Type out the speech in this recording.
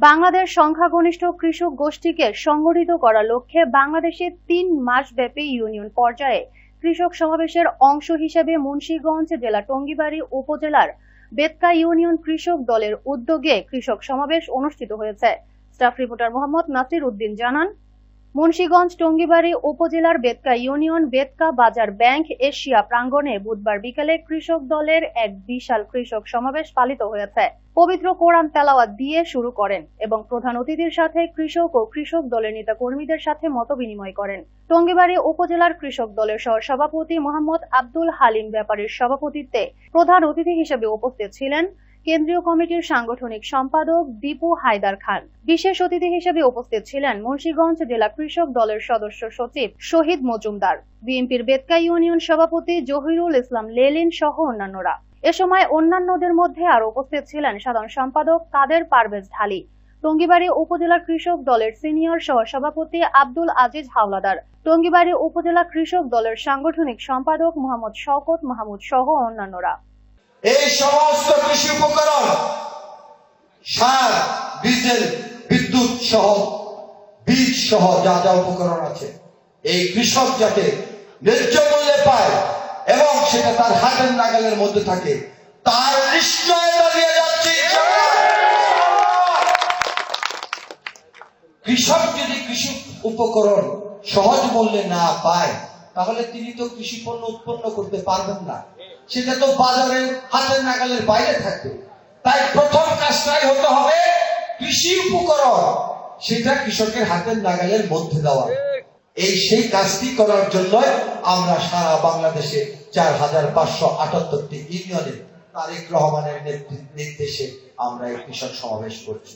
বাংলাদেশ সংখ্যাগরিষ্ঠ কৃষক গোষ্ঠীকে সংগঠিত করার লক্ষ্যে বাংলাদেশে ৩ মাসব্যাপী ইউনিয়ন পর্যায়ে কৃষক সমাবেশের অংশ হিসেবে মুন্সিগঞ্জ জেলা টঙ্গিবাড়ী উপজেলার বেতকা ইউনিয়ন কৃষক দলের উদ্যোগে কৃষক সমাবেশ অনুষ্ঠিত হয়েছে। স্টাফ রিপোর্টার মোহাম্মদ নাসির উদ্দিন জানান, মুন্সিগঞ্জ টঙ্গিবাড়ী উপজেলার বেতকা ইউনিয়ন বেতকা বাজার ব্যাংক এশিয়া প্রাঙ্গণে বুধবার বিকেলে কৃষক দলের এক বিশাল কৃষক সমাবেশ পালিত হয়েছে। পবিত্র কোরআন তেলাওয়াত দিয়ে শুরু করেন এবং প্রধান অতিথির সাথে কৃষক ও কৃষক দলের নেতা কর্মীদের সাথে মতবিনিময় করেন। টঙ্গিবাড়ী উপজেলার কৃষক দলের সহসভাপতি মোহাম্মদ আব্দুল হালিম ব্যাপারীর সভাপতিত্বে প্রধান অতিথি হিসেবে উপস্থিত ছিলেন কেন্দ্রীয় কমিটির সাংগঠনিক সম্পাদক দীপু হায়দার খান। বিশেষ অতিথি হিসেবে উপস্থিত ছিলেন মুন্সিগঞ্জ জেলা কৃষক দলের সদস্য সচিব শহীদ মজুমদার, বিএনপির বেতকা ইউনিয়ন সভাপতি জহিরুল ইসলাম লেলিন সহ অন্যান্যরা। এ সময় অন্যান্যদের মধ্যে আরো উপস্থিত ছিলেন সাধারণ সম্পাদক কাদের পারভেজ ঢালী, টঙ্গিবাড়ী উপজেলা কৃষক দলের সিনিয়র সহসভাপতি আব্দুল আজিজ হাওলাদার, টঙ্গিবাড়ী উপজেলা কৃষক দলের সাংগঠনিক সম্পাদক মোহাম্মদ শওকত মাহমুদ সহ অন্যান্যরা। এই সমস্ত কৃষি উপকরণ, সার, ডিজেল, বিদ্যুৎ সহ বীজ সহ যা যা উপকরণ আছে, এই কৃষক যাতে ন্যায্য মূল্যে পায় এবং সেটা তার হাতের নাগালের মধ্যে থাকে, তার নিশ্চয়তা দিয়ে যাচ্ছে। কৃষক যদি কৃষি উপকরণ সহজ মূল্যে না পায়, তাহলে তিনি তো কৃষি পণ্য উৎপন্ন করতে পারবেন না, সেটা তো বাজারের হাতের নাগালের বাইরে থাকবে। তাই প্রথম কাজটাই হতে হবে কৃষি উপকরণ সেটা কৃষকের হাতের নাগালের মধ্যে দেওয়া। সেই কাজটি করার জন্য আমরা সারা বাংলাদেশে ৪,৫৭৮টি ইউনিয়নে তারেক রহমানের নির্দেশে আমরা এই কৃষক সমাবেশ করছি।